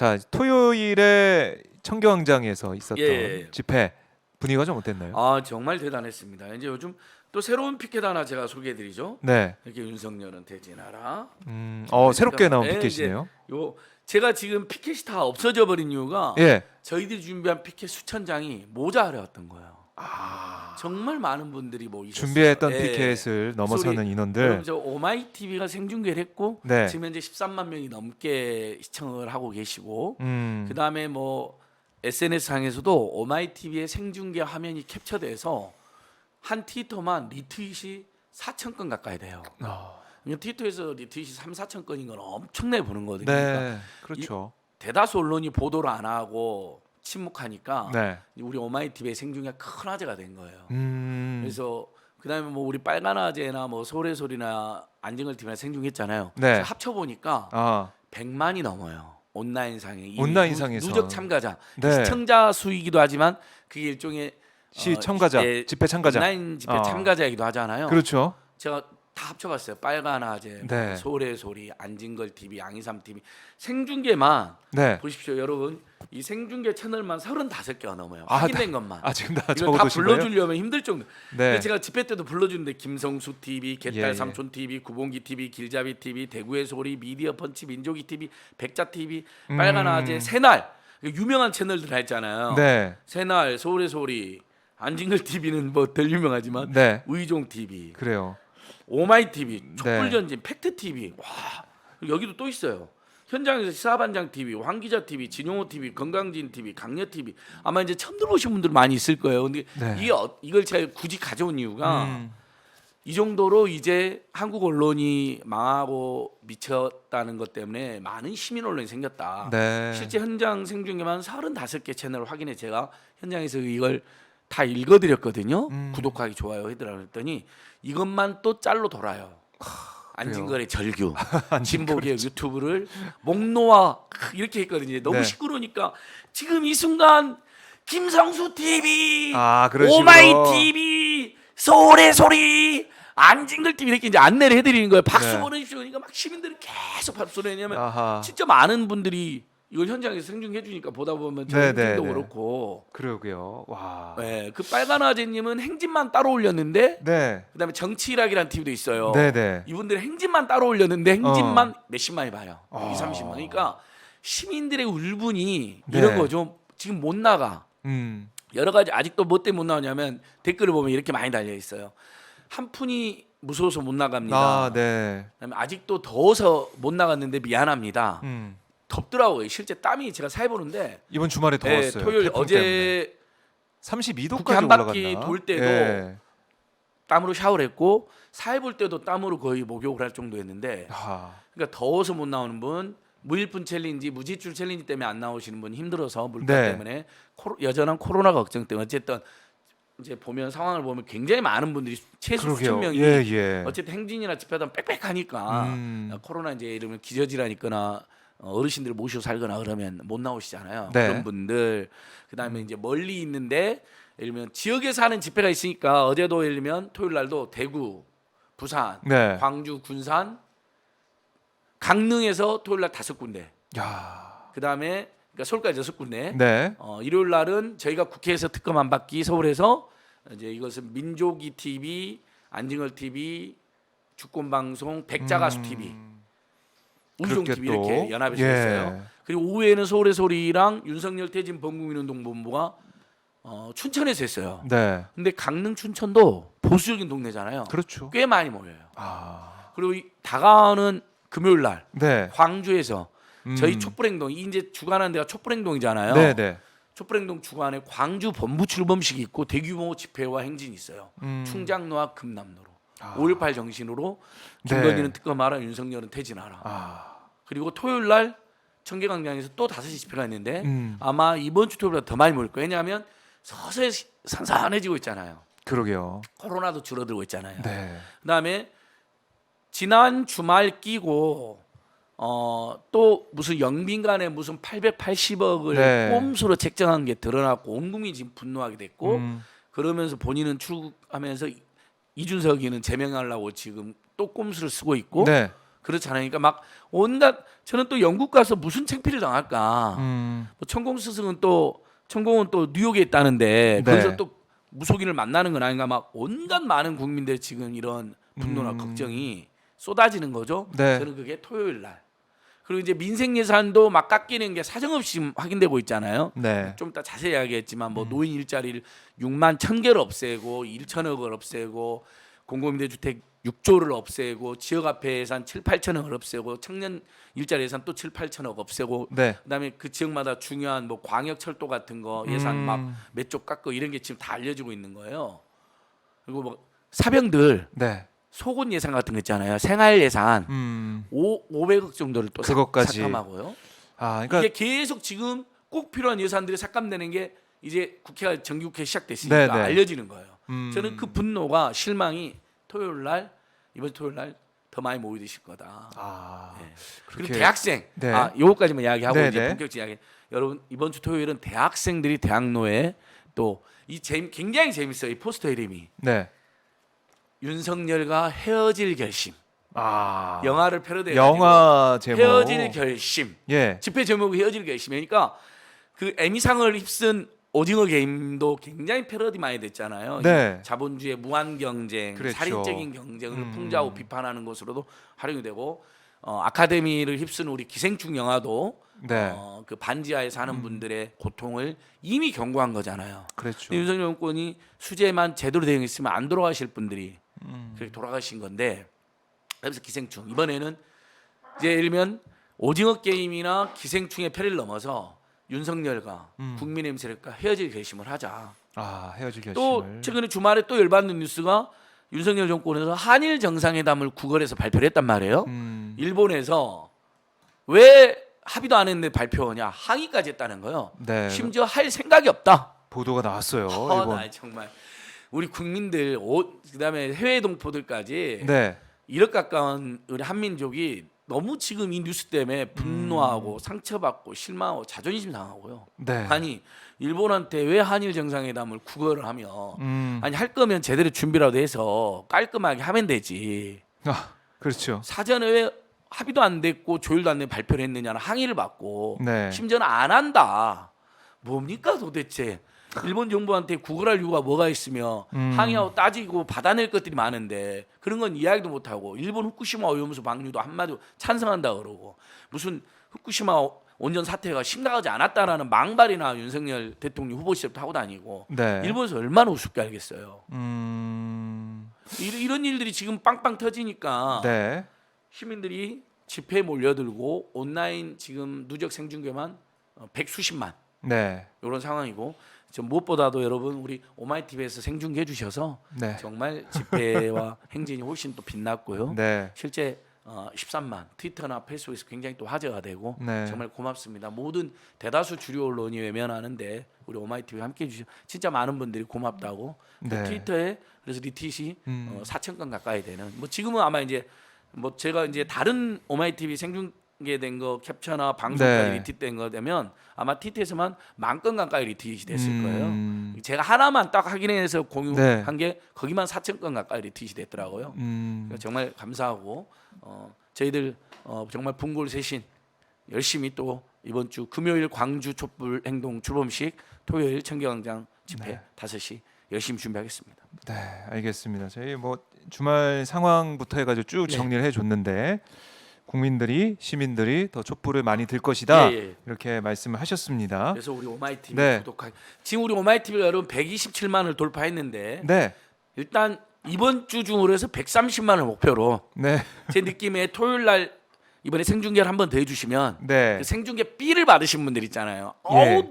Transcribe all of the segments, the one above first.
자, 토요일에 청교광장에서 있었던 예. 집회 분위기가 좀 어땠나요? 아 정말 대단했습니다. 이제 요즘 또 새로운 피켓 하나 제가 소개해드리죠. 네. 이렇게 윤석열은 대진하라. 새롭게 나온 예, 피켓이네요. 이제 요 제가 지금 피켓이 다 없어져 버린 이유가 예. 저희들이 준비한 피켓 수천 장이 모자라왔던 거예요. 아, 정말 많은 분들이 모이셨어요. 준비했던 예. 피켓을 넘어서는 그럼 인원들. 저 오마이 TV가 생중계를 했고 네. 지금 현재 13만 명이 넘게 시청을 하고 계시고 그 음. 다음에 뭐 SNS 상에서도 오마이 TV의 생중계 화면이 캡처돼서 한 트위터만 리트윗이 4천 건 가까이 돼요. 트위터에서 리트윗이 3, 4천 건인 건 엄청나게 보는 거거든요. 그러니까 네. 그렇죠. 대다수 언론이 보도를 안 하고 침묵하니까 네. 우리 오마이 TV의 생중계가 큰 화제가 된 거예요. 음. 그래서 그다음에 뭐 우리 빨간 아재나 뭐 서울의 소리나 안진걸 TV나 생중계했잖아요. 네. 합쳐 보니까 아, 100만이 넘어요. 온라인상에 온라인상에서. 누적 참가자 네. 시청자 수이기도 하지만 그게 일종의 참가자, 예, 집회 참가자. 온라인 집회 참가자이기도 하잖아요. 그렇죠. 제가 다 합쳐봤어요. 빨간 아재, 네. 서울의 소리, 안진걸 TV, 양희삼 TV 생중계만 네. 보십시오, 여러분. 이 생중계 채널만 35개가 넘어요. 아, 확인된 것만. 아, 지금 다 이걸 다 적어두신 거예요? 불러주려면 힘들 정도. 네. 근데 제가 집회 때도 불러주는데 김성수 TV, 개딸 예. 삼촌 TV, 구봉기 TV, 길잡이 TV, 대구의 소리, 미디어 펀치, 민족이 TV, 백자 TV, 빨간 아재, 새날 유명한 채널들 다 있잖아요. 네. 새날, 서울의 소리, 안진걸 TV는 뭐 덜 유명하지만 네. 의종 TV, 그래요. 오마이 TV, 네. 촛불전진, 팩트 TV. 와 여기도 또 있어요. 현장에서 시사반장 TV, 황기자 TV, 진용호 TV, 건강진 TV, 강력 TV. 아마 이제 처음 들어오신 분들 많이 있을 거예요. 근데 네. 이걸 제가 굳이 가져온 이유가 음. 이 정도로 이제 한국 언론이 망하고 미쳤다는 것 때문에 많은 시민 언론이 생겼다. 네. 실제 현장 생중계만 35개 채널을 확인해 제가 현장에서 이걸 다 읽어드렸거든요. 구독하기 좋아요 해드라 그랬더니 이것만 또 짤로 돌아요. 안진걸의 절규, 진보개혁 유튜브를 목 놓아 이렇게 했거든요. 너무 네. 시끄러우니까 지금 이 순간 김성수 TV, 아, 그런 식으로. 오마이 TV, 서울의 소리, 안진걸 TV 이렇게 이제 안내를 해드리는 거예요. 박수 네. 보내십시오. 그러니까 막 시민들이 계속 박수를 왜냐면 아하. 진짜 많은 분들이 이걸 현장에서 생중해 주니까 보다 보면 네, 네, 저도 네. 그렇고. 그러게요. 와. 네, 그 빨간 아재님은 행진만 따로 올렸는데 네. 그다음에 정치일학이라는 TV도 있어요. 네, 네. 이분들은 행진만 따로 올렸는데 행진만 몇십만이 봐요. 2, 30만. 그러니까 시민들의 울분이 네. 이런 거죠. 지금 못 나가. 음. 여러 가지 아직도 뭐 때문에 못 나오냐면 댓글을 보면 이렇게 많이 달려 있어요. 한 푼이 무서워서 못 나갑니다. 아, 네. 그다음에 아직도 더워서 못 나갔는데 미안합니다. 음. 덥더라고요. 실제 땀이 제가 사해 보는데 이번 주말에 더웠어요. 토요일 태풍 어제 때문에. 32도까지 국회 한 바퀴 올라갔나? 돌 때도 예. 땀으로 샤워를 했고 사해 볼 때도 땀으로 거의 목욕을 할 정도였는데 아, 그러니까 더워서 못 나오는 분, 무일푼 챌린지, 무지출 챌린지 때문에 안 나오시는 분 힘들어서 물가 네. 때문에 여전한 코로나 걱정 때문에 어쨌든 이제 보면 상황을 보면 굉장히 많은 분들이 최소 그러게요. 수천 명이 예, 예. 어쨌든 행진이나 집회하다 빽빽하니까 코로나 이제 이러면 기저질환 있거나 어르신들 모시고 살거나 그러면 못 나오시잖아요. 네. 그런 분들 그다음에 이제 멀리 있는데 예를 들면 지역에 사는 집회가 있으니까 어제도 예를 들면 토요일 날도 대구, 부산, 네. 광주, 군산, 강릉에서 토요일 날 5군데. 야. 그다음에 그러니까 서울까지 6군데. 네. 일요일 날은 저희가 국회에서 특검 한 바퀴 서울에서 이제 이것은 민족이 TV, 안진걸 TV, 주권 방송, 백자가수 TV, 우종 그렇게 TV 또, 이렇게 연합해서 예. 했어요. 그리고 오후에는 서울의 소리랑 윤석열 퇴진 범국민운동본부가 춘천에서 했어요. 네. 근데 강릉 춘천도 보수적인 동네잖아요. 그렇죠. 꽤 많이 모여요. 아. 그리고 다가오는 금요일 날 네. 광주에서 저희 촛불행동 이제 주관하는 데가 촛불행동이잖아요. 네, 네. 촛불행동 주관에 광주 본부 출범식이 있고 대규모 집회와 행진이 있어요. 충장로와 금남로로 5.18 정신으로 김건희는 네. 특검하라, 윤석열은 퇴진하라. 아. 그리고 토요일 날 청계광장에서 또 5시 집회가 있는데 아마 이번 주 토요일보다 더 많이 모일 거예요. 왜냐하면 서서히 산산해지고 있잖아요. 그러게요. 코로나도 줄어들고 있잖아요. 네. 그다음에 지난 주말 끼고 또 무슨 영빈관에 무슨 880억을 네. 꼼수로 책정한 게 드러났고 온 국민이 지금 분노하게 됐고 그러면서 본인은 출국하면서 이준석이는 제명하려고 지금 또 꼼수를 쓰고 있고 네. 그렇잖아요. 그러니까 막 온갖 저는 또 영국 가서 무슨 창피를 당할까. 뭐 천공 스승은 또 천공은 또 뉴욕에 있다는데 네. 거기서 또 무속인을 만나는 건 아닌가 막 온갖 많은 국민들 지금 이런 분노나 걱정이 쏟아지는 거죠. 네. 저는 그게 토요일 날. 그리고 이제 민생 예산도 막 깎이는 게 사정없이 확인되고 있잖아요. 네. 좀 이따 자세히 이야기했지만 뭐 노인 일자리를 6만 1,000개를 없애고 1천억을 없애고 공공임대주택 6조를 없애고 지역화폐 예산 7, 8천억을 없애고 청년 일자리 예산 또 7, 8천억 없애고 네. 그다음에 그 지역마다 중요한 뭐 광역철도 같은 거 예산 막 몇 조 깎고 이런 게 지금 다 알려지고 있는 거예요. 그리고 뭐 사병들 네. 소곤 예산 같은 거 있잖아요. 생활 예산 500억 정도를 또 그것까지. 삭감하고요. 아, 그러니까 이게 계속 지금 꼭 필요한 예산들이 삭감되는 게 이제 국회가 정기국회 시작됐으니까 네, 네. 알려지는 거예요. 저는 그 분노가 실망이 토요일 날 이번 토요일 날 더 많이 모이실 거다. 아, 네. 그렇게 그리고 대학생 네. 요거까지만 이야기하고 네, 이제 네. 본격적 이야기. 여러분 이번 주 토요일은 대학생들이 대학로에 또 이 굉장히 재밌어요. 이 포스터 이름이 네. 윤석열과 헤어질 결심. 아, 영화를 패러디해 영화 제목. 헤어질 결심. 예. 집회 제목이 헤어질 결심이니까 그 에미상을 휩쓴 오징어 게임도 굉장히 패러디 많이 됐잖아요. 네. 자본주의 무한 경쟁, 그랬죠. 살인적인 경쟁을 풍자하고 비판하는 것으로도 활용이 되고 아카데미를 휩쓴 우리 기생충 영화도 네. 그 반지하에 사는 분들의 고통을 이미 경고한 거잖아요. 그렇죠. 근데 윤석열 정권이 수재만 제대로 대응했으면 안 돌아가실 분들이 그렇게 돌아가신 건데 그래서 기생충 이번에는 이제 예를 들면 오징어 게임이나 기생충의 패를 넘어서 윤석열과 국민의힘 세력과 헤어질 결심을 하자. 아, 헤어질 결심을. 또 최근에 주말에 또 열받는 뉴스가 윤석열 정권에서 한일 정상회담을 9월에서 발표를 했단 말이에요. 일본에서 왜 합의도 안 했는데 발표하냐 항의까지 했다는 거예요. 네. 심지어 할 생각이 없다. 보도가 나왔어요. 일본. 나 정말 우리 국민들 그다음에 해외 동포들까지 네. 1억 가까운 우리 한민족이 너무 지금 이 뉴스 때문에 분노하고 상처받고 실망하고 자존심 상하고요. 네. 아니 일본한테 왜 한일 정상회담을 구걸을 하며 음. 할 거면 제대로 준비라도 해서 깔끔하게 하면 되지. 아, 그렇죠. 사전에 왜 합의도 안 됐고 조율도 안 된 발표를 했느냐는 항의를 받고 네. 심지어는 안 한다. 뭡니까 도대체? 일본 정부한테 구걸할 이유가 뭐가 있으며 항의하고 따지고 받아낼 것들이 많은데 그런 건 이야기도 못하고 일본 후쿠시마 오염수 방류도 한마디로 찬성한다 그러고 무슨 후쿠시마 원전 사태가 심각하지 않았다라는 망발이나 윤석열 대통령 후보 시절부터 하고 다니고 네. 일본에서 얼마나 우습게 알겠어요. 음. 이런 일들이 지금 빵빵 터지니까 네. 시민들이 집회에 몰려들고 온라인 지금 누적 생중계만 100수십만 네. 이런 상황이고 저 무엇보다도 여러분 우리 오마이TV에서 생중계해 주셔서 네. 정말 집회와 행진이 훨씬 또 빛났고요. 네. 실제 13만 트위터나 페이스북에서 굉장히 또 화제가 되고 네. 정말 고맙습니다. 모든 대다수 주류 언론이 외면하는데 우리 오마이TV 함께해 주셔 진짜 많은 분들이 고맙다고 네. 트위터에 그래서 리트윗이 4천 건 가까이 되는 뭐 지금은 아마 이제 뭐 제가 이제 다른 오마이TV 생중계된 거 캡처나 방송까지 네. 리트윗된 거 되면 아마 트위터에서만 10,000건 가까이 리트윗이 됐을 거예요. 제가 하나만 딱 확인해서 공유한 네. 게 거기만 4,000건 가까이 리트윗이 됐더라고요. 그러니까 정말 감사하고 저희들 정말 분골쇄신 열심히 또 이번 주 금요일 광주 촛불 행동 출범식 토요일 청계광장 집회 네. 5시 열심히 준비하겠습니다. 네, 알겠습니다. 저희 뭐 주말 상황부터 해가지고 쭉 네. 정리를 해줬는데 국민들이 시민들이 더 촛불을 많이 들 것이다 예, 예. 이렇게 말씀을 하셨습니다. 그래서 우리 오마이TV 네. 구독하기 지금 우리 오마이TV가 여러분 127만을 돌파했는데 네, 일단 이번 주 중으로 해서 130만을 목표로 네, 제 느낌에 토요일 날 이번에 생중계를 한 번 더 해주시면 네, 그 생중계 B를 받으신 분들 있잖아요. 예. 어우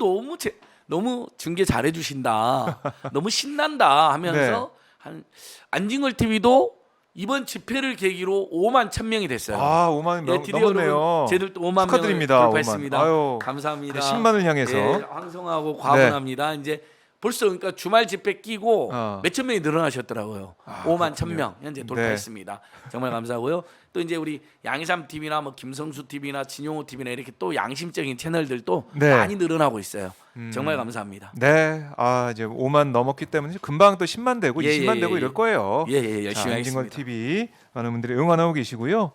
너무 중계 잘해 주신다. 너무 신난다 하면서 한 안징걸 TV도 이번 집회를 계기로 5만 1,000명이 됐어요. 아 5만 예, 드디어 넘었네요. 쟤들 또 5만 축하드립니다. 명을 돌파했습니다. 5만. 아유, 감사합니다. 그 10만을 향해서. 예, 황송하고 과분합니다. 이제 벌써 그러니까 주말 집회 끼고 몇천 명이 늘어나셨더라고요. 아, 5만 그렇군요. 1,000명 현재 돌파했습니다. 정말 감사하고요. 또 이제 우리 양희삼 TV나 뭐 김성수 TV나 진용호 TV나 이렇게 또 양심적인 채널들도 네. 많이 늘어나고 있어요. 정말 감사합니다. 네, 아 이제 5만 넘었기 때문에 금방 또 10만 되고 예, 20만 예, 되고 예. 이럴 거예요. 예, 열심히 안징걸 하겠습니다. TV 많은 분들이 응원하고 계시고요.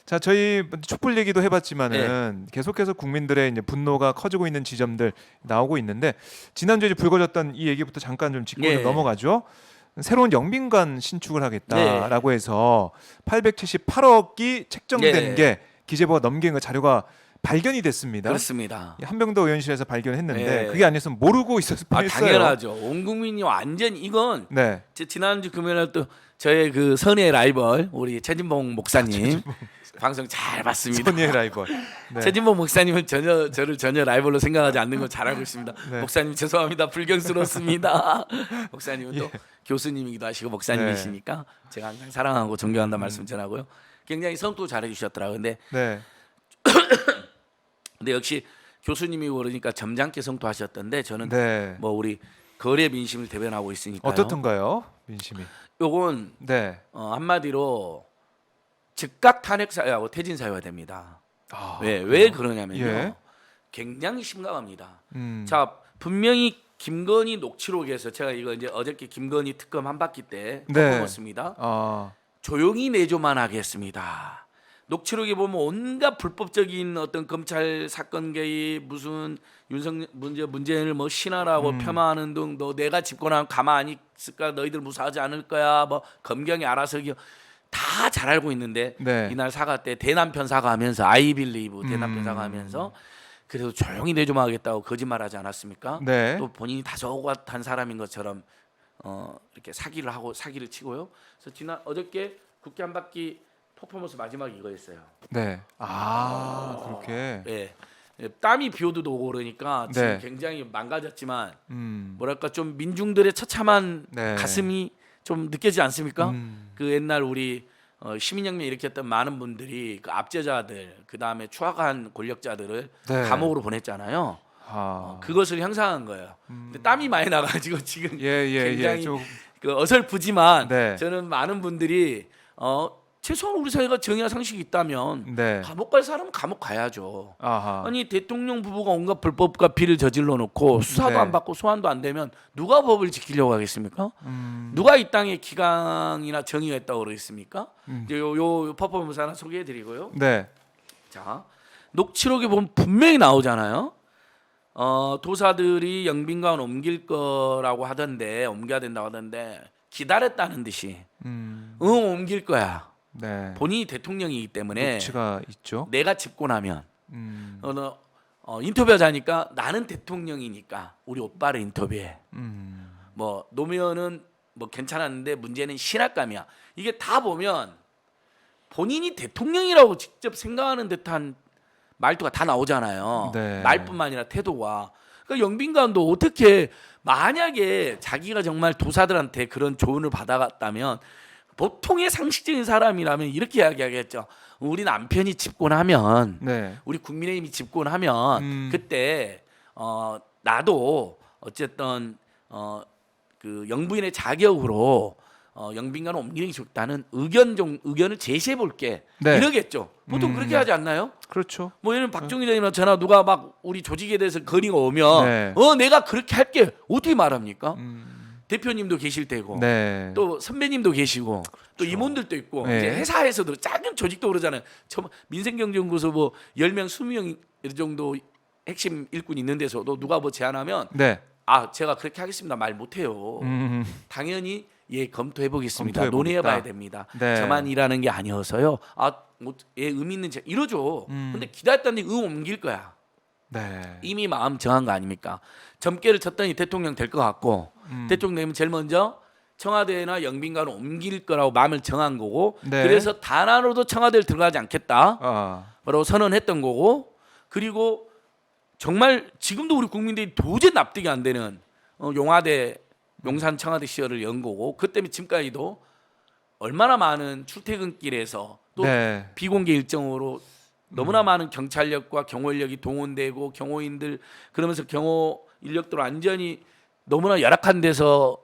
자, 저희 촛불 얘기도 해봤지만은 계속해서 국민들의 이제 분노가 커지고 있는 지점들 나오고 있는데 지난주에 이제 불거졌던 이 얘기부터 잠깐 좀 짚고 좀 넘어가죠. 새로운 영빈관 신축을 하겠다라고 해서 878억이 책정된 게 기재부가 넘긴 그 자료가 발견이 됐습니다. 그렇습니다. 한병도 의원실에서 발견했는데 그게 아니었으면 모르고 있었을 뻔했어요. 당연하죠. 온 국민이 완전 이건 네. 지난주 금요일에 또 저의 그 선의의 라이벌 우리 최진봉 목사님 방송 잘 봤습니다. 선의의 라이벌. 네. 최진봉 목사님은 저를 전혀 라이벌로 생각하지 않는 거 잘 알고 있습니다. 네. 목사님 죄송합니다. 불경스럽습니다. 목사님은 또 교수님이기도 하시고 목사님이시니까 제가 항상 사랑하고 존경한다 말씀 전하고요. 굉장히 성도 잘해 주셨더라고요. 근데 역시 교수님이 그러니까 점잖게 성토하셨던데 저는 뭐 우리 거래 민심을 대변하고 있으니까요. 어떻던가요, 민심이? 요건 한마디로 즉각 탄핵 사유하고 퇴진 사유가 됩니다. 왜 그러냐면요. 굉장히 심각합니다. 자, 분명히 김건희 녹취록에서 제가 이거 이제 어저께 김건희 특검 한 바퀴 때 뽑았습니다. 조용히 내조만 하겠습니다. 녹취록에 보면 온갖 불법적인 어떤 검찰 사건 개입 무슨 문재인을 뭐 신하라고 폄하하는 등 너 내가 집권하면 가만히 있을까 너희들 무사하지 않을 거야 뭐 검경이 알아서 다 잘 알고 있는데 이날 사과 때 대남편 사과하면서 I believe 대남편 사과하면서 그래도 조용히 내조하겠다고 거짓말하지 않았습니까? 또 본인이 다소곳한 사람인 것처럼 이렇게 사기를 치고요. 그래서 어저께 국회 한 바퀴 퍼포먼스 마지막 이거였어요. 그렇게. 땀이 비오도 오고 그러니까 지금 굉장히 망가졌지만 뭐랄까 좀 민중들의 처참한 가슴이 좀 느껴지지 않습니까? 그 옛날 우리 시민혁명 일으켰던 많은 분들이 그 압제자들 그 다음에 추악한 권력자들을 감옥으로 보냈잖아요. 그것을 형상한 거예요. 근데 땀이 많이 나가지고 지금 굉장히 그 어설프지만 저는 많은 분들이 최소한 우리 사회가 정의와 상식이 있다면 감옥 갈 사람은 감옥 가야죠. 아니 대통령 부부가 온갖 불법과 비리를 저질러 놓고 수사도 안 받고 소환도 안 되면 누가 법을 지키려고 하겠습니까? 누가 이 땅에 기강이나 정의가 있다고 그러겠습니까? 요 퍼포먼스 하나 소개해드리고요. 자, 녹취록에 보면 분명히 나오잖아요. 도사들이 영빈관 옮길 거라고 하던데 옮겨야 된다고 하던데 기다렸다는 듯이 옮길 거야. 본인이 대통령이기 때문에 녹취가 있죠. 내가 집권하면 인터뷰하자니까 나는 대통령이니까 우리 오빠를 인터뷰해. 뭐 노무현은 뭐 괜찮았는데 문제는 신학감이야. 이게 다 보면 본인이 대통령이라고 직접 생각하는 듯한 말투가 다 나오잖아요. 말뿐만 아니라 태도가. 그러니까 영빈관도 어떻게 만약에 자기가 정말 도사들한테 그런 조언을 받아갔다면 보통의 상식적인 사람이라면 이렇게 이야기하겠죠. 우리 남편이 집권하면 우리 국민의힘이 집권하면 그때 나도 어쨌든 그 영부인의 자격으로 영빈관을 옮기는 게 좋다는 의견을 제시해 볼게 이러겠죠. 보통 그렇게 하지 않나요? 그렇죠. 뭐 예를 박종희 대표나 저나 누가 막 우리 조직에 대해서 건의가 오면 내가 그렇게 할게 어떻게 말합니까? 대표님도 계실 테고 또 선배님도 계시고 또 임원들도 있고 이제 회사에서도 작은 조직도 그러잖아요. 민생경제연구소 뭐 10명 20명 정도 핵심 일꾼 있는 데서도 누가 뭐 제안하면 제가 그렇게 하겠습니다 말 못해요. 당연히 검토해 보겠습니다. 논의해 봐야 됩니다. 저만 일하는 게 아니어서요. 의미 있는 이러죠. 근데 기다렸다는데 옮길 거야. 이미 마음 정한 거 아닙니까? 점괘를 쳤더니 대통령 될 것 같고 대통령 되면 제일 먼저 청와대나 영빈관을 옮길 거라고 마음을 정한 거고 그래서 단 하루도 청와대를 들어가지 않겠다 라고 선언했던 거고 그리고 정말 지금도 우리 국민들이 도저히 납득이 안 되는 용화대 용산 청와대 시절을 연 거고 그 때문에 지금까지도 얼마나 많은 출퇴근길에서 또 비공개 일정으로 너무나 많은 경찰력과 경호인력이 동원되고 경호인들 그러면서 경호 인력들 완전히 너무나 열악한 데서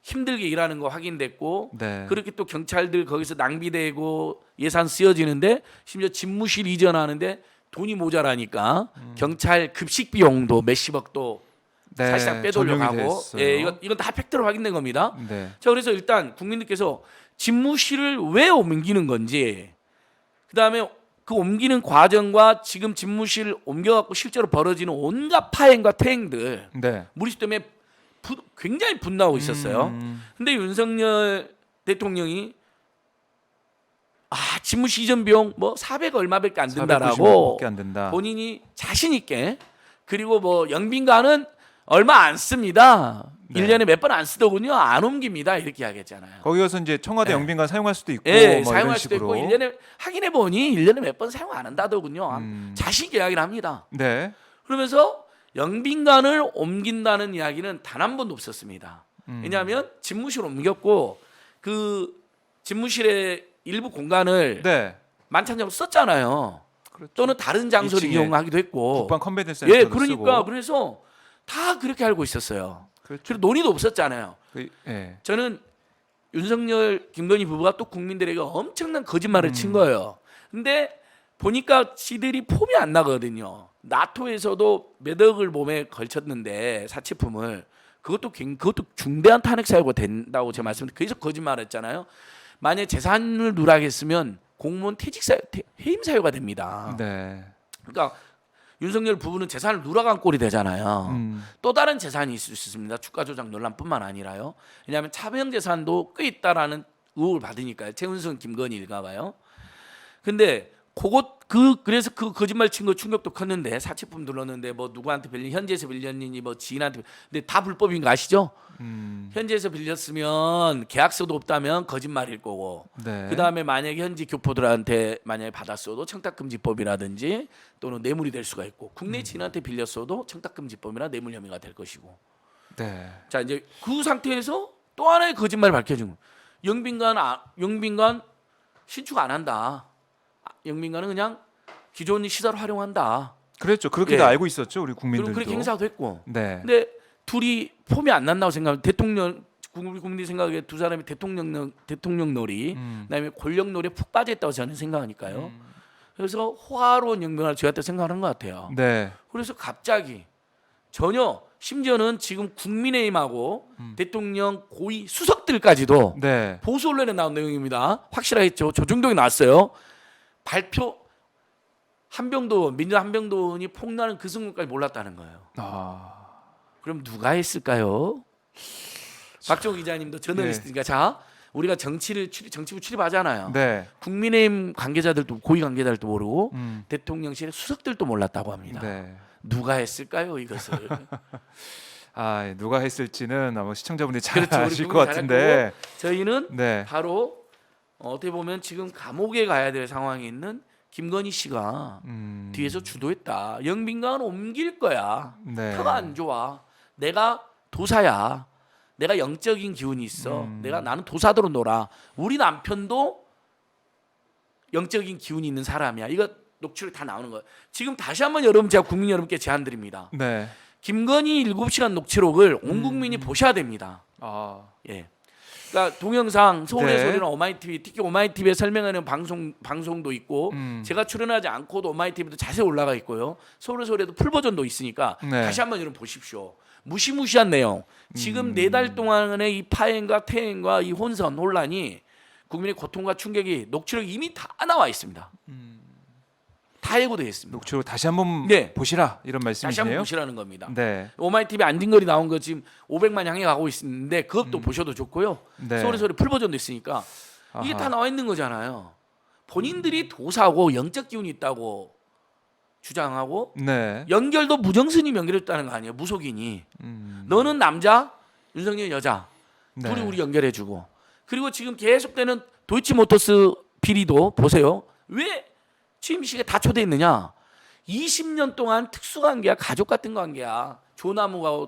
힘들게 일하는 거 확인됐고 그렇게 또 경찰들 거기서 낭비되고 예산 쓰여지는데 심지어 집무실 이전하는데 돈이 모자라니까 경찰 급식 비용도 몇십억도 사실상 빼돌려가고 이건 다 팩트로 확인된 겁니다. 자 그래서 일단 국민들께서 집무실을 왜 옮기는 건지 그다음에 그 옮기는 과정과 지금 집무실 옮겨갖고 실제로 벌어지는 온갖 파행과 퇴행들 네. 무리수 때문에 굉장히 분노하고 있었어요. 근데 윤석열 대통령이 집무실 이전 비용 뭐 400 얼마밖에 안 든다라고 490만 안 된다. 본인이 자신 있게 그리고 뭐 영빈관은 얼마 안 씁니다. 네. 1년에 몇 번 안 쓰더군요. 안 옮깁니다. 이렇게 이야기했잖아요. 거기 가서 이제 청와대 네. 영빈관 사용할 수도 있고 예, 뭐 사용할 이런 수도 식으로. 있고 1년에 확인해 보니 1년에 몇 번 사용 안 한다더군요. 자신 있게 이야기를 합니다. 네. 그러면서 영빈관을 옮긴다는 이야기는 단 한 번도 없었습니다. 왜냐하면 집무실 옮겼고 그 집무실의 일부 공간을 네. 만찬장으로 썼잖아요. 그렇죠. 또는 다른 장소를 2층에 이용하기도 했고. 국방 컨벤션 센터도 예, 그러니까 쓰고. 그래서 다 그렇게 알고 있었어요. 그렇죠. 그리고 논의도 없었잖아요. 예. 저는 윤석열, 김건희 부부가 또 국민들에게 엄청난 거짓말을 친 거예요. 근데 보니까 지들이 폼이 안 나거든요. 나토에서도 몇 억을 몸에 걸쳤는데 사치품을 그것도 중대한 탄핵 사유가 된다고 제가 말씀드렸는데 그래서 거짓말했잖아요. 만약 재산을 누락했으면 공무원 퇴직 사유, 해임 사유가 됩니다. 네. 그러니까 윤석열 부부는 재산을 누락한 꼴이 되잖아요. 또 다른 재산이 있을 수 있습니다. 주가 조작 논란뿐만 아니라요. 왜냐하면 차명 재산도 꽤 있다라는 의혹을 받으니까요. 최은순, 김건희 일가가요. 근데 그래서 그 거짓말 친 거 충격도 컸는데 사치품 들었는데 뭐 누구한테 현지에서 빌렸니 뭐 지인한테 근데 다 불법인 거 아시죠? 현지에서 빌렸으면 계약서도 없다면 거짓말일 거고 네. 그다음에 만약에 현지 교포들한테 만약에 받았어도 청탁금지법이라든지 또는 뇌물이 될 수가 있고 국내 지인한테 빌렸어도 청탁금지법이나 뇌물 혐의가 될 것이고 네. 자 이제 그 상태에서 또 하나의 거짓말을 밝혀준 거예요. 영빈관 신축 안 한다. 영빈관은 그냥 기존 시설 활용한다. 그랬죠. 그렇게도 예. 알고 있었죠. 우리 국민들도. 그리고 그렇게 행사도 했고. 네. 근데 둘이 폼이 안 난다고 생각하면 대통령 국민이 생각에 두 사람이 대통령 놀이 그다음에 권력 놀이에 푹 빠져있다고 저는 생각하니까요. 그래서 호화로운 영변을 제가 때 생각하는 것 같아요. 네. 그래서 갑자기 전혀 심지어는 지금 국민의힘하고 대통령 고위 수석들까지도 네. 보수 언론에 나온 내용입니다. 확실하겠죠. 조중동이 나왔어요. 발표 민주 한병돈이 폭로하는 그 순간까지 몰랐다는 거예요. 그럼 누가 했을까요? 박정우 기자님도 저널리스트니까 자 우리가 정치부 출입하잖아요. 네. 국민의힘 관계자들도 고위 관계자들도 모르고 대통령실의 수석들도 몰랐다고 합니다. 네. 누가 했을까요 이것을? 누가 했을지는 아마 시청자분들이 잘 그렇죠. 우리 아실 국민이 것 잘 같은데. 알고 저희는 네. 바로 어떻게 보면 지금 감옥에 가야 될 상황에 있는 김건희 씨가 뒤에서 주도했다. 영빈관은 옮길 거야. 네. 터가 안 좋아. 내가 도사야. 내가 영적인 기운이 있어. 나는 도사대로 놀아. 우리 남편도 영적인 기운이 있는 사람이야. 이거 녹취록 다 나오는 거예요. 지금 다시 한번 제가 국민 여러분께 제안드립니다. 네. 김건희 7시간 녹취록을 온 국민이 보셔야 됩니다. 예. 그러니까 동영상 서울의 네. 소리는 오마이TV 특히 오마이TV에 설명하는 방송도 있고 제가 출연하지 않고도 오마이TV도 자세히 올라가 있고요. 서울의 소리에도 풀 버전도 있으니까 네. 다시 한번 여러분 보십시오. 무시무시한 내용. 지금 4달 동안의 이 파행과 퇴행과 이 혼선 혼란이 국민의 고통과 충격이 녹취록 이미 다 나와 있습니다. 다 예고되어 있습니다. 녹취록 다시 한번 네. 보시라 이런 다시 한번 말씀이시네요. 보시라는 겁니다. 네. 오마이TV 안진거리 나온 거 지금 500만 향해 가고 있는데 그것도 보셔도 좋고요. 네. 서울의 소리 풀 버전도 있으니까 이게 아하. 다 나와 있는 거잖아요. 본인들이 도사고 영적 기운이 있다고 주장하고 네. 연결도 무정스님 연결했다는 거 아니에요. 무속인이. 너는 남자, 윤석열 여자. 네. 둘이 우리 연결해주고. 그리고 지금 계속되는 도이치모터스 비리도 보세요. 왜 취임식에 다 초대했느냐? 20년 동안 특수관계야, 가족 같은 관계야. 조나무가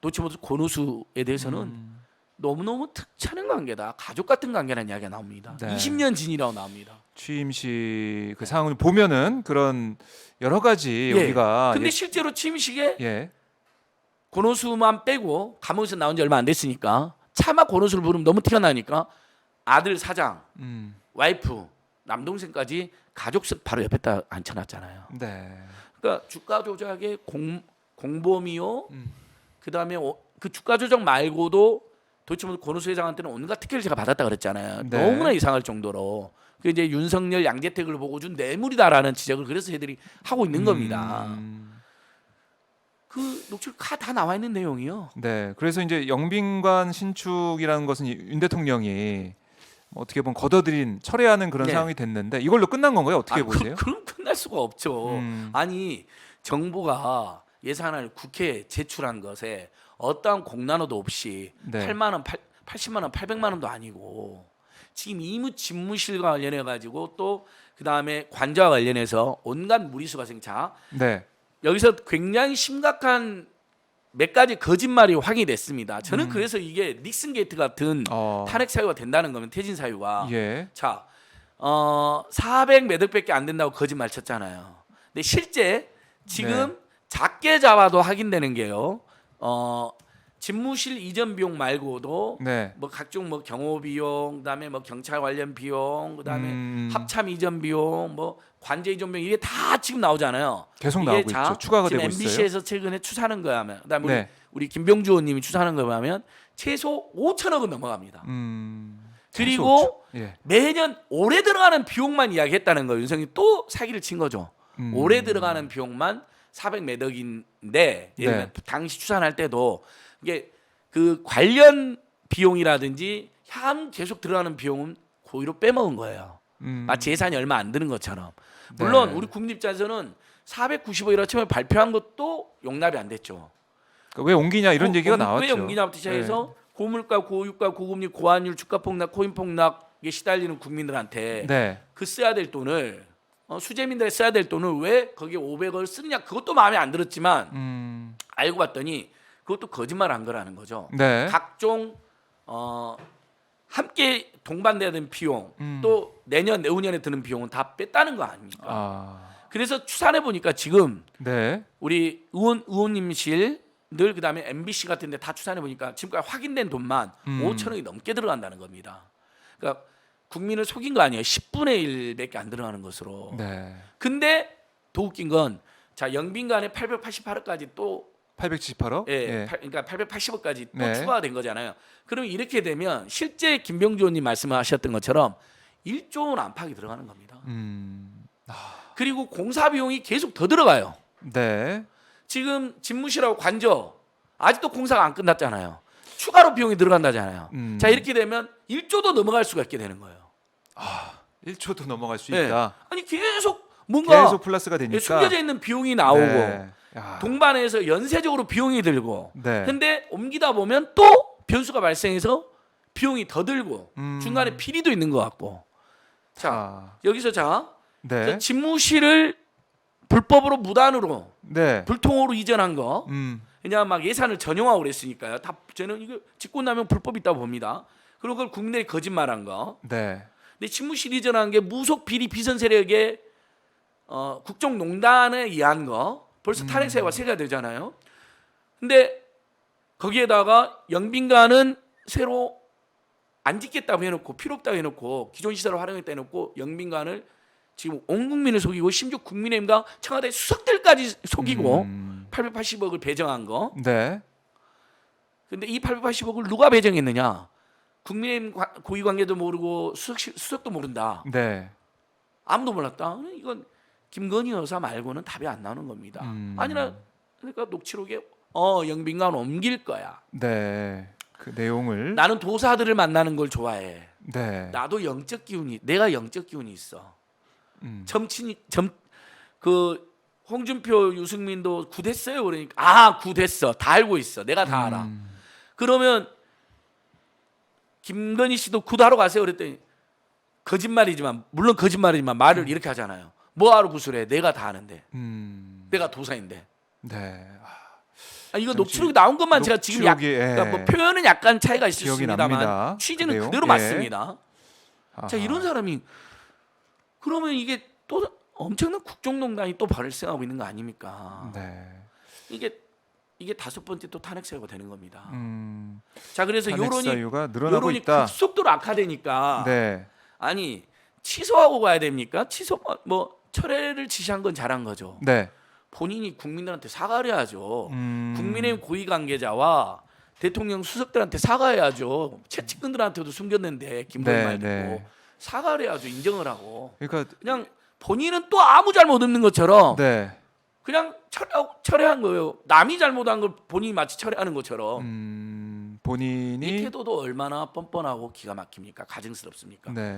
도이치모터스 권오수에 대해서는 너무너무 특차는 관계다. 가족 같은 관계라는 이야기가 나옵니다. 네. 20년 진이라고 나옵니다. 취임식 그 상황을 보면은 그런 여러 가지 예. 우리가 근데 실제로 취임식에 예. 권오수만 빼고 감옥에서 나온 지 얼마 안 됐으니까 차마 권오수를 부르면 너무 티가 나니까 아들 사장, 와이프, 남동생까지 가족석 바로 옆에다 앉혀놨잖아요. 네. 그러니까 주가 조작의 공범이요. 그다음에 그 주가 조작 말고도 도대체 권오수 회장한테는 온갖 특혜를 제가 받았다 그랬잖아요. 네. 너무나 이상할 정도로 그 이제 윤석열, 양재택을 보고 준 뇌물이다라는 지적을 그래서 애들이 하고 있는 겁니다. 그 녹취록 다 나와 있는 내용이요. 네, 그래서 이제 영빈관 신축이라는 것은 윤 대통령이 뭐 어떻게 보면 걷어들인 철회하는 그런 네. 상황이 됐는데 이걸로 끝난 건가요? 어떻게 보세요? 그럼 끝날 수가 없죠. 아니 정부가 예산안을 국회에 제출한 것에 어떠한 공란호도 없이 네. 8만 원, 80만 원, 800만 원도 아니고 지금 이무 집무실과 관련해 가지고 또 그다음에 관저와 관련해서 온갖 무리수가 생자 네. 여기서 굉장히 심각한 몇 가지 거짓말이 확인이 됐습니다. 저는 그래서 이게 닉슨 게이트 같은 탄핵 사유가 된다는 거면 퇴진 사유가 예. 자 400 매덕밖에 안 된다고 거짓말 쳤잖아요. 근데 실제 지금 네. 작게 잡아도 확인되는 게요. 집무실 이전 비용 말고도 네. 뭐 각종 뭐 경호 비용, 그다음에 뭐 경찰 관련 비용, 그다음에 합참 이전 비용, 뭐 관제 이전 비용 이게 다 지금 나오잖아요. 계속 이게 나오고 자, 있죠. 추가가 지금 되고 있어요. MBC에서 최근에 추산한 거 하면 그다음에 네. 우리 김병주 의원님이 추산한 거 하면 최소 5천억은 넘어갑니다. 그리고 예. 매년 올해 들어가는 비용만 이야기했다는 거예요. 윤석열이 또 사기를 친 거죠. 올해 들어가는 비용만 400 매덕인데 예를 들면 당시 추산할 때도 이게 그 관련 비용이라든지 향 계속 들어가는 비용은 고의로 빼먹은 거예요. 마치 예산이 얼마 안 드는 것처럼. 물론 네. 우리 국민 입장에서는 495일 처음에 발표한 것도 용납이 안 됐죠. 그러니까 왜 옮기냐 이런 얘기가 나왔죠. 왜 옮기냐부터 시작해서 고물가, 고유가, 고금리, 고환율, 주가 폭락, 코인 폭락에 시달리는 국민들한테 네. 그 써야 될 돈을 수재민들이 써야 될 돈을 왜 거기에 500억을 쓰느냐 그것도 마음에 안 들었지만 알고 봤더니 그것도 거짓말한 거라는 거죠. 네. 각종 함께 동반돼야 되는 비용 또 내후년에 드는 비용은 다 뺐다는 거 아닙니까? 그래서 추산해 보니까 지금 네. 우리 의원님실 늘 그다음에 MBC 같은 데 다 추산해 보니까 지금까지 확인된 돈만 5천억이 넘게 들어간다는 겁니다. 그러니까 국민을 속인 거 아니에요. 10분의 1밖에 안 들어가는 것으로. 네. 근데 더 웃긴 건 자 영빈관에 888억까지 또 878억? 그러니까 880억까지 또 네. 추가가 된 거잖아요. 그러면 이렇게 되면 실제 김병주 의원님 말씀하셨던 것처럼 1조 원 안팎이 들어가는 겁니다. 그리고 공사 비용이 계속 더 들어가요. 네. 지금 집무실하고 관저 아직도 공사가 안 끝났잖아요. 추가로 비용이 들어간다잖아요. 자 이렇게 되면 1조도 넘어갈 수가 있게 되는 거예요. 1초도 넘어갈 수 네. 있다. 아니 계속 뭔가 계속 플러스가 되니까. 숨겨져 있는 비용이 나오고 네. 야. 동반해서 연쇄적으로 비용이 들고 네. 근데 옮기다 보면 또 변수가 발생해서 비용이 더 들고 중간에 비리도 있는 것 같고 자 여기서 자 네. 집무실을 불법으로 무단으로 네. 불통으로 이전한 거 왜냐하면 막 예산을 전용하고 그랬으니까요. 다 저는 이거 짓고 나면 불법이 있다고 봅니다. 그리고 그걸 국민들이 거짓말한 거. 네. 근데 집무실 이전한 게 무속 비리 비선 세력의 국정농단에 의한 거 벌써 탄핵 사유가 세가 되잖아요. 근데 거기에다가 영빈관은 새로 안 짓겠다고 해놓고 필요 없다고 해놓고 기존 시설을 활용했다 해놓고 영빈관을 지금 온 국민을 속이고 심지어 국민의힘과 청와대 수석들까지 속이고 880억을 배정한 거. 네. 근데 이 880억을 누가 배정했느냐? 국민의힘 고위 관계도 모르고 수석도 모른다. 네. 아무도 몰랐다. 이건 김건희 여사 말고는 답이 안 나오는 겁니다. 아니라 그러니까 녹취록에 영빈관 옮길 거야. 네. 그 내용을 나는 도사들을 만나는 걸 좋아해. 네. 나도 내가 영적 기운이 있어. 그 홍준표, 유승민도 굿했어요. 그러니까 굿했어. 다 알고 있어. 내가 다 알아. 그러면 김건희 씨도 굿하러 가세요. 그랬더니 거짓말이지만 물론 거짓말이지만 말을 이렇게 하잖아요. 뭐하러 굿을 해? 내가 다 아는데. 내가 도사인데. 네. 이거 녹취록이 나온 것만 제가 지금 그러니까 뭐 표현은 약간 차이가 있을 수 기억이 있습니다만 납니다. 취지는 그래요? 그대로 예. 맞습니다. 아하. 자 이런 사람이 그러면 이게 또 엄청난 국정농단이 또 발생하고 있는 거 아닙니까? 네. 이게 다섯 번째 또 탄핵 사유가 되는 겁니다. 음. 자 그래서 탄핵 사유가 늘어나고 여론이 있다. 급속도로 악화되니까 네. 아니 취소하고 가야 됩니까? 취소 뭐 철회를 지시한 건 잘한 거죠. 네. 본인이 국민들한테 사과를 해야죠. 음. 국민의힘 고위 관계자와 대통령 수석들한테 사과해야죠. 채찍꾼들한테도 숨겼는데 김건희 네, 말 듣고 네. 사과를 해야죠. 인정을 하고. 그러니까 그냥 본인은 또 아무 잘못 없는 것처럼 네. 그냥 철회한 거예요. 남이 잘못한 걸 본인이 마치 철회하는 것처럼. 이 본인이 태도도 얼마나 뻔뻔하고 기가 막힙니까? 가증스럽습니까? 네.